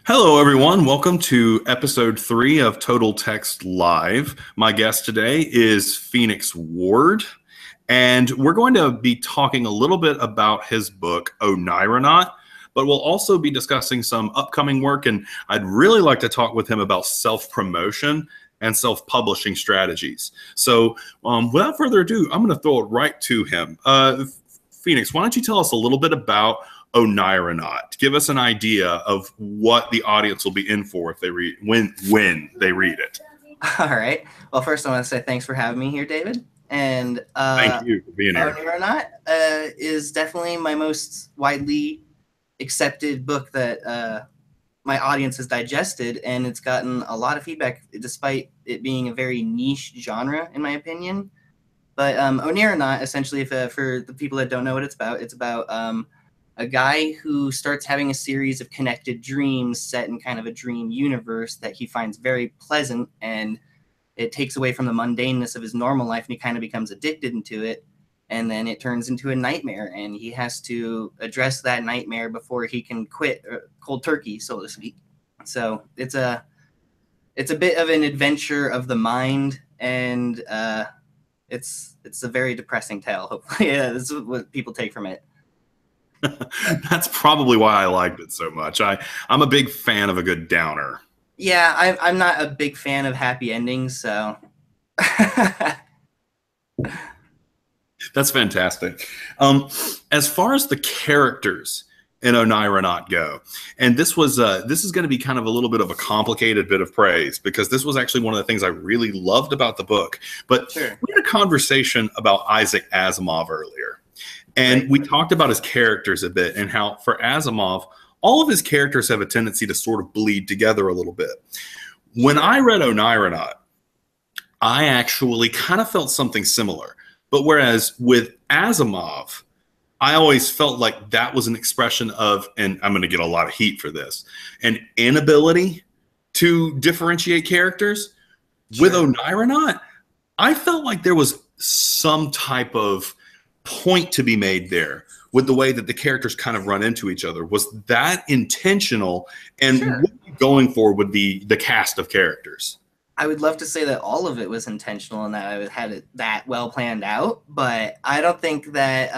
Hello, everyone. Welcome to episode 3 of Total Text Live. My guest today is Phoenix Ward, and we're going to be talking a little bit about his book, Oneironaut, but we'll also be discussing some upcoming work, and I'd really like to talk with him about self-promotion and self-publishing strategies. So without further ado, I'm going to throw it right to him. Phoenix, why don't you tell us a little bit about Oneironaut? Give us an idea of what the audience will be in for if they read when they read it. All right. Well, first I want to say thanks for having me here, David. And Thank you for being here. Oneironaut is definitely my most widely accepted book that my audience has digested, and it's gotten a lot of feedback despite it being a very niche genre, in my opinion. But Oneironaut, essentially, for the people that don't know what it's about a guy who starts having a series of connected dreams set in kind of a dream universe that he finds very pleasant, and it takes away from the mundaneness of his normal life, and he kind of becomes addicted into it, and then it turns into a nightmare, and he has to address that nightmare before he can quit cold turkey, so to speak. So it's a bit of an adventure of the mind, and it's a very depressing tale. Hopefully, this is what people take from it. That's probably why I liked it so much. I'm a big fan of a good downer. Yeah, I'm not a big fan of happy endings, so. That's fantastic. As far as the characters in Oneironaut go, and this is going to be kind of a little bit of a complicated bit of praise because this was actually one of the things I really loved about the book. But Sure. We had a conversation about Isaac Asimov earlier. And we talked about his characters a bit and how for Asimov, all of his characters have a tendency to sort of bleed together a little bit. When I read Oneironaut, I actually kind of felt something similar. But whereas with Asimov, I always felt like that was an expression of, and I'm going to get a lot of heat for this, an inability to differentiate characters. Sure. With Oneironaut, I felt like there was some type of point to be made there with the way that the characters kind of run into each other. Was that intentional? And Sure. What are you going for with the cast of characters? I would love to say that all of it was intentional and that I had it that well planned out, but I don't think that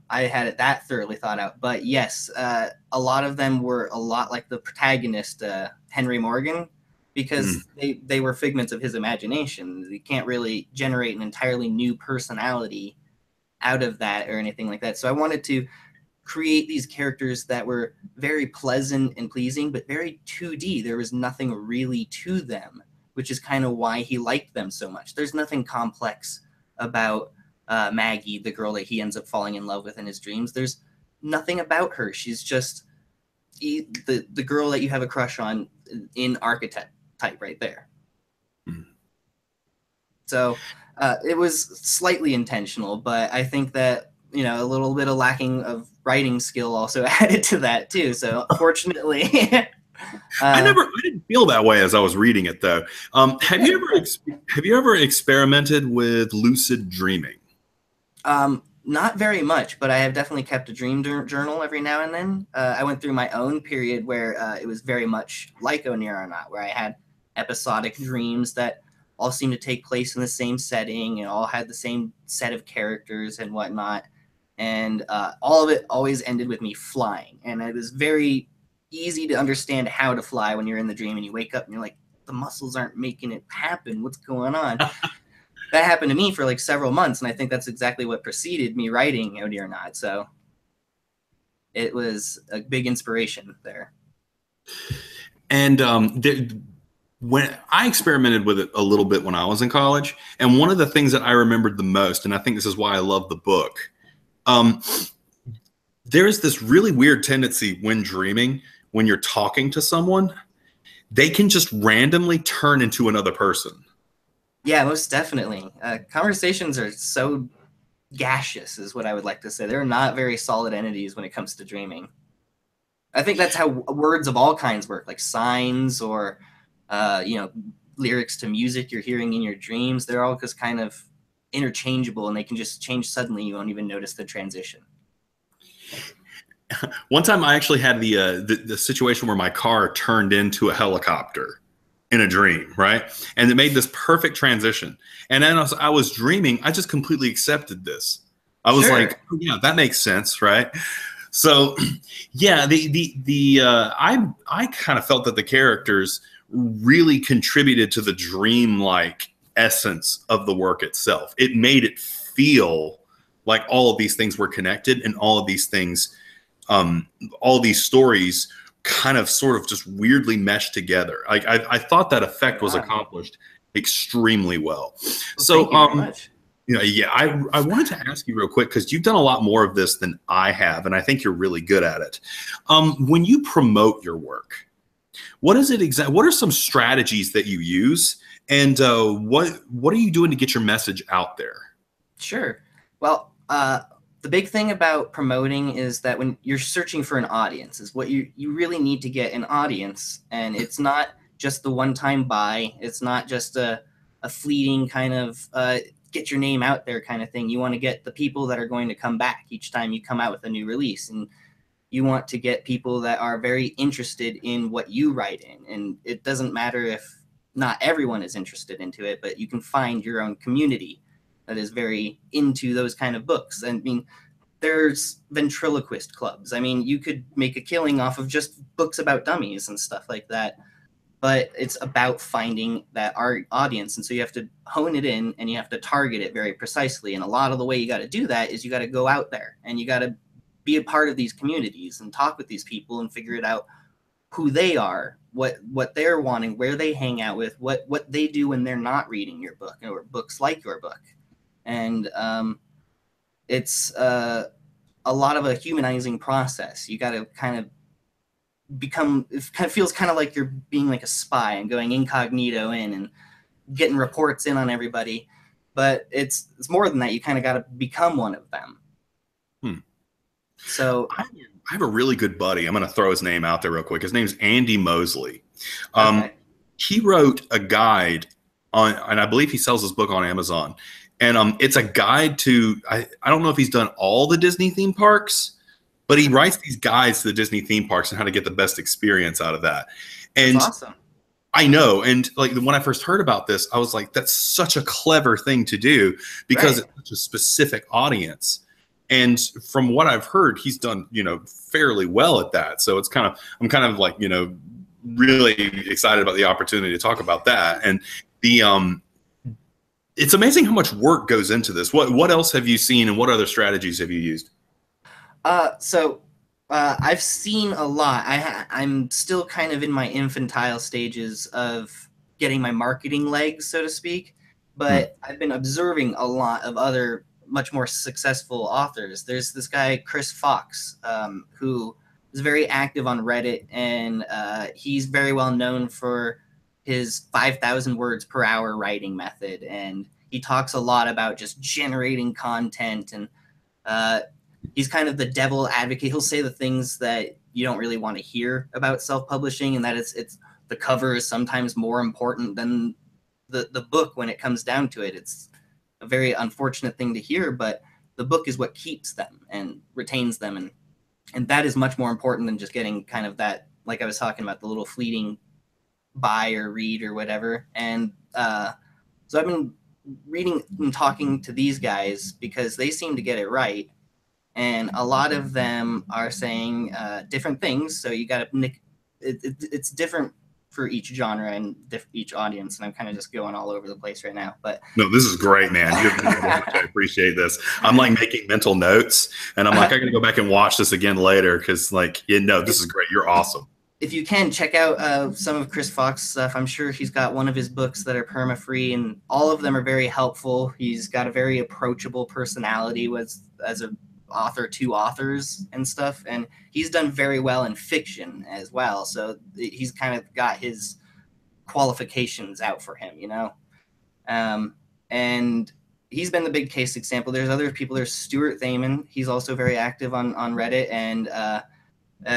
I had it that thoroughly thought out. But yes, a lot of them were a lot like the protagonist, Henry Morgan, because they were figments of his imagination. You can't really generate an entirely new personality out of that or anything like that. So I wanted to create these characters that were very pleasant and pleasing, but very 2D. There was nothing really to them, which is kind of why he liked them so much. There's nothing complex about Maggie, the girl that he ends up falling in love with in his dreams. There's nothing about her. She's just the girl that you have a crush on in archetype type right there. So it was slightly intentional, but I think that, you know, a little bit of lacking of writing skill also added to that too. So fortunately, I didn't feel that way as I was reading it though. Have you ever experimented with lucid dreaming? Not very much, but I have definitely kept a dream journal every now and then. I went through my own period where it was very much like Oneironaut, where I had episodic dreams that all seemed to take place in the same setting and all had the same set of characters and whatnot. And all of it always ended with me flying. And it was very easy to understand how to fly when you're in the dream and you wake up and you're like, the muscles aren't making it happen. What's going on? That happened to me for like several months. And I think that's exactly what preceded me writing Oneironaut. So it was a big inspiration there. And when I experimented with it a little bit when I was in college, and one of the things that I remembered the most, and I think this is why I love the book, there is this really weird tendency when dreaming, when you're talking to someone, they can just randomly turn into another person. Yeah, most definitely. Conversations are so gaseous, is what I would like to say. They're not very solid entities when it comes to dreaming. I think that's how words of all kinds work, like signs or, lyrics to music you're hearing in your dreams. They're all just kind of interchangeable, and they can just change suddenly. You won't even notice the transition. One time I actually had the situation where my car turned into a helicopter in a dream, right? And it made this perfect transition. And then as I was dreaming, I just completely accepted this. I was Sure. like, oh, yeah, that makes sense, right? So, yeah, I kind of felt that the characters really contributed to the dream-like essence of the work itself. It made it feel like all of these things were connected, and all of these things, all these stories kind of sort of just weirdly meshed together. I thought that effect was Wow. accomplished extremely well. Well, So, thank you very much. yeah, I wanted to ask you real quick, because you've done a lot more of this than I have, and I think you're really good at it. When you promote your work, what is it exactly? What are some strategies that you use, and what are you doing to get your message out there? Sure. Well, the big thing about promoting is that when you're searching for an audience, is what you really need to get an audience, and it's not just the one-time buy. It's not just a fleeting kind of get your name out there kind of thing. You want to get the people that are going to come back each time you come out with a new release, and you want to get people that are very interested in what you write in. And it doesn't matter if not everyone is interested into it, but you can find your own community that is very into those kind of books. I mean, there's ventriloquist clubs. I mean, you could make a killing off of just books about dummies and stuff like that. But it's about finding that our audience. And so you have to hone it in, and you have to target it very precisely. And a lot of the way you got to do that is you got to go out there, and you got to be a part of these communities and talk with these people and figure it out who they are, what they're wanting, where they hang out with, what they do when they're not reading your book or books like your book. And it's a lot of a humanizing process. You got to kind of become, it kind of feels kind of like you're being like a spy and going incognito in and getting reports in on everybody. But it's more than that. You kind of got to become one of them. Hmm. So I have a really good buddy. I'm going to throw his name out there real quick. His name's Andy Mosley. okay. He wrote a guide on, and I believe he sells his book on Amazon. And it's a guide to, I don't know if he's done all the Disney theme parks, but he writes these guides to the Disney theme parks and how to get the best experience out of that. And That's awesome. I know. And like when I first heard about this, I was like, that's such a clever thing to do, because Right. it's such a specific audience. And from what I've heard, he's done, fairly well at that. So I'm kind of like, really excited about the opportunity to talk about that. And it's amazing how much work goes into this. What else have you seen, and what other strategies have you used? I've seen a lot. I'm still kind of in my infantile stages of getting my marketing legs, so to speak. Hmm. But I've been observing a lot of other much more successful authors. There's this guy Chris Fox, who is very active on Reddit, and he's very well known for his 5,000 words per hour writing method. And he talks a lot about just generating content, and uh, he's kind of the devil advocate. He'll say the things that you don't really want to hear about self-publishing, and that it's the cover is sometimes more important than the book when it comes down to it. It's a very unfortunate thing to hear, but the book is what keeps them and retains them, and that is much more important than just getting kind of that, like I was talking about, the little fleeting buy or read or whatever. And so I've been reading and talking to these guys because they seem to get it right, and a lot of them are saying different things. So you got to it's different for each genre and each audience. And I'm kind of just going all over the place right now, but No, this is great, man. I appreciate this. I'm like making mental notes, and I'm like, I got to go back and watch this again later, because like, this is great. You're awesome. if you can check out some of Chris Fox's stuff, I'm sure he's got one of his books that are perma-free, and all of them are very helpful. He's got a very approachable personality as a author to authors and stuff, and he's done very well in fiction as well. So he's kind of got his qualifications out for him, and he's been the big case example. There's other people. There's Stuart Thaman. He's also very active on Reddit, and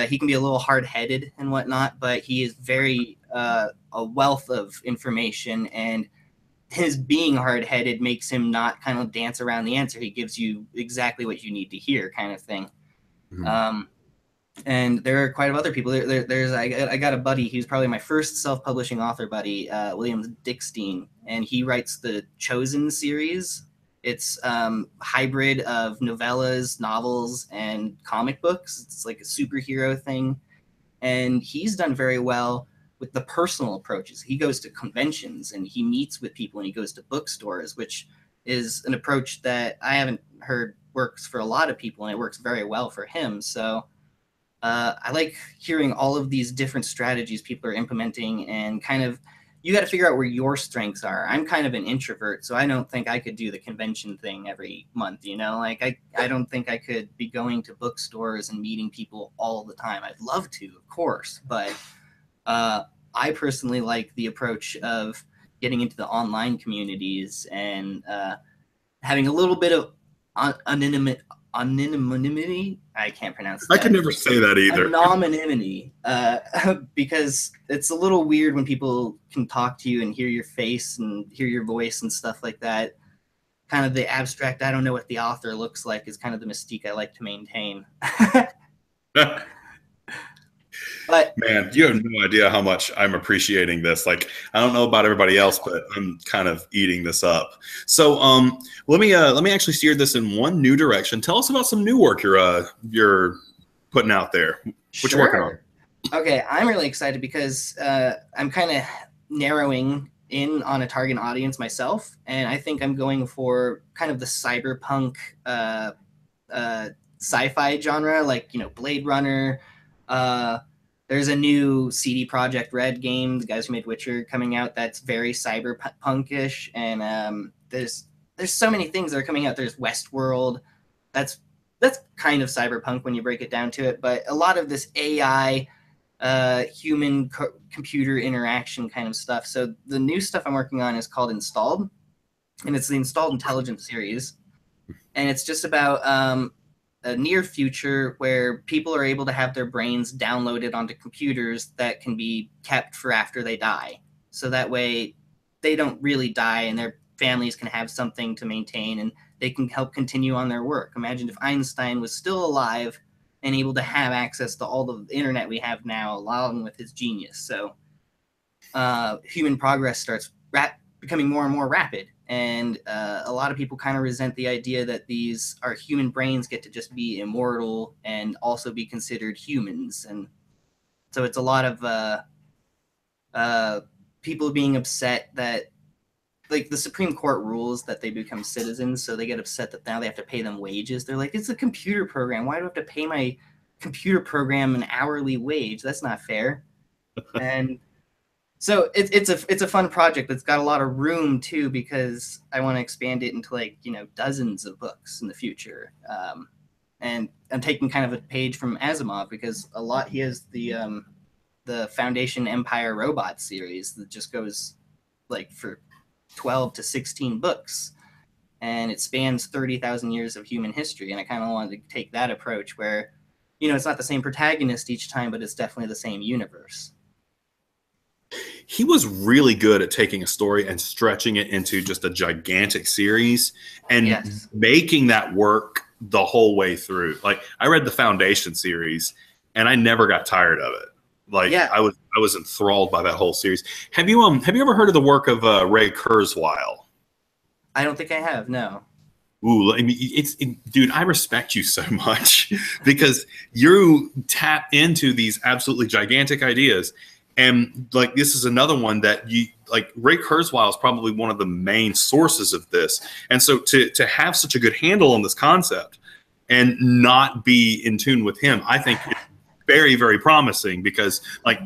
he can be a little hard-headed and whatnot, but he is very a wealth of information, and his being hard-headed makes him not kind of dance around the answer. He gives you exactly what you need to hear, kind of thing. Mhm. And there are quite a other people. I got a buddy. He was probably my first self-publishing author buddy, William Dickstein, and he writes the Chosen series. It's hybrid of novellas, novels, and comic books. It's like a superhero thing, and he's done very well with the personal approaches. He goes to conventions and he meets with people, and he goes to bookstores, which is an approach that I haven't heard works for a lot of people, and it works very well for him. So I like hearing all of these different strategies people are implementing, and kind of, you got to figure out where your strengths are. I'm kind of an introvert, so I don't think I could do the convention thing every month, you know? Like, I don't think I could be going to bookstores and meeting people all the time. I'd love to, of course, but I personally like the approach of getting into the online communities and having a little bit of anonymity. I can't pronounce that. I can never say that either. Anonymity, because it's a little weird when people can talk to you and hear your face and hear your voice and stuff like that. Kind of the abstract, I don't know what the author looks like, is kind of the mystique I like to maintain. But man, you have no idea how much I'm appreciating this. Like, I don't know about everybody else, but I'm kind of eating this up. So let me actually steer this in one new direction. Tell us about some new work you're putting out there. What you working on? Okay, I'm really excited because I'm kind of narrowing in on a target audience myself, and I think I'm going for kind of the cyberpunk sci-fi genre, like, you know, Blade Runner. There's a new CD Projekt Red game, the guys who made Witcher, coming out that's very cyberpunkish, and there's so many things that are coming out. There's Westworld, that's kind of cyberpunk when you break it down to it, but a lot of this AI, human computer interaction kind of stuff. So the new stuff I'm working on is called Installed, and it's the Installed Intelligence series, and it's just about a near future where people are able to have their brains downloaded onto computers that can be kept for after they die. So that way they don't really die, and their families can have something to maintain, and they can help continue on their work. Imagine if Einstein was still alive and able to have access to all the internet we have now, along with his genius. So human progress starts becoming more and more rapid. And a lot of people kind of resent the idea that our human brains get to just be immortal and also be considered humans. And so it's a lot of people being upset that, like, the Supreme Court rules that they become citizens, so they get upset that now they have to pay them wages. They're like, it's a computer program. Why do I have to pay my computer program an hourly wage? That's not fair. And so it's a fun project that's got a lot of room too, because I want to expand it into, like, you know, dozens of books in the future. And I'm taking kind of a page from Asimov, because he has the Foundation Empire Robot series that just goes like for 12 to 16 books, and it spans 30,000 years of human history. And I kind of wanted to take that approach where, you know, it's not the same protagonist each time, but it's definitely the same universe. He was really good at taking a story and stretching it into just a gigantic series and making that work the whole way through. Like, I read the Foundation series and I never got tired of it. Like, I was enthralled by that whole series. Have you ever heard of the work of Ray Kurzweil? I don't think I have. No. Ooh, I mean, dude, I respect you so much because you tap into these absolutely gigantic ideas. And, like, this is another one that Ray Kurzweil is probably one of the main sources of this. And so to have such a good handle on this concept and not be in tune with him, I think it's very, very promising, because, like,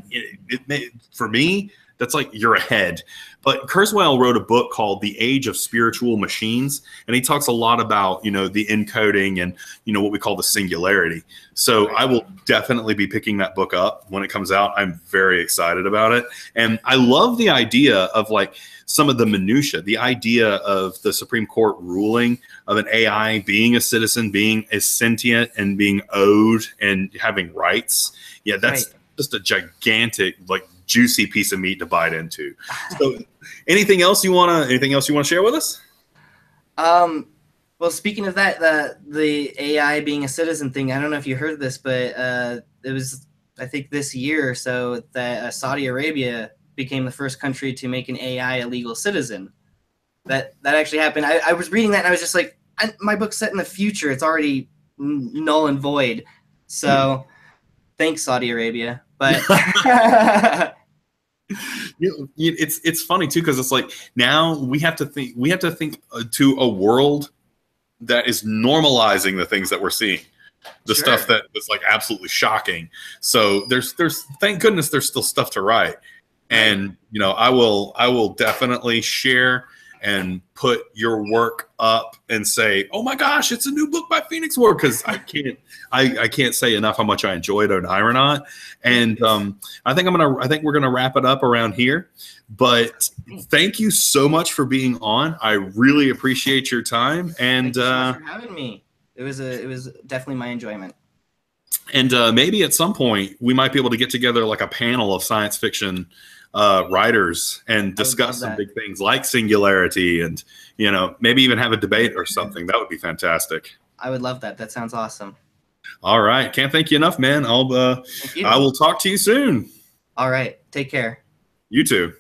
for me, that's like, you're ahead. But Kurzweil wrote a book called The Age of Spiritual Machines, and he talks a lot about, you know, the encoding and, you know, what we call the singularity. So I will definitely be picking that book up when it comes out. I'm very excited about it. And I love the idea of, like, some of the minutia, the idea of the Supreme Court ruling of an AI being a citizen, being a sentient, and being owed and having rights. Yeah, that's just a gigantic, like, juicy piece of meat to bite into. So anything else you want to share with us? Well, speaking of that, the AI being a citizen thing, I don't know if you heard this, but it was, I think, this year or so that Saudi Arabia became the first country to make an AI a legal citizen. That actually happened. I was reading that and I was just like, my book's set in the future. It's already null and void. So thanks, Saudi Arabia. But It's funny too, because it's like now we have to think to a world that is normalizing the things that we're seeing, the Sure. stuff that was like absolutely shocking. So there's thank goodness there's still stuff to write. And I will definitely share and put your work up and say, oh my gosh, it's a new book by Phoenix Ward, because I can't say enough how much I enjoyed Oneironaut. And I think we're gonna wrap it up around here. But thank you so much for being on. I really appreciate your time. And thank you so much for having me. It was definitely my enjoyment. And maybe at some point we might be able to get together like a panel of science fiction writers and discuss some big things like singularity, and maybe even have a debate or something. That would be fantastic. I would love that. That sounds awesome. All right, can't thank you enough, man. I will talk to you soon. All right, take care. You too.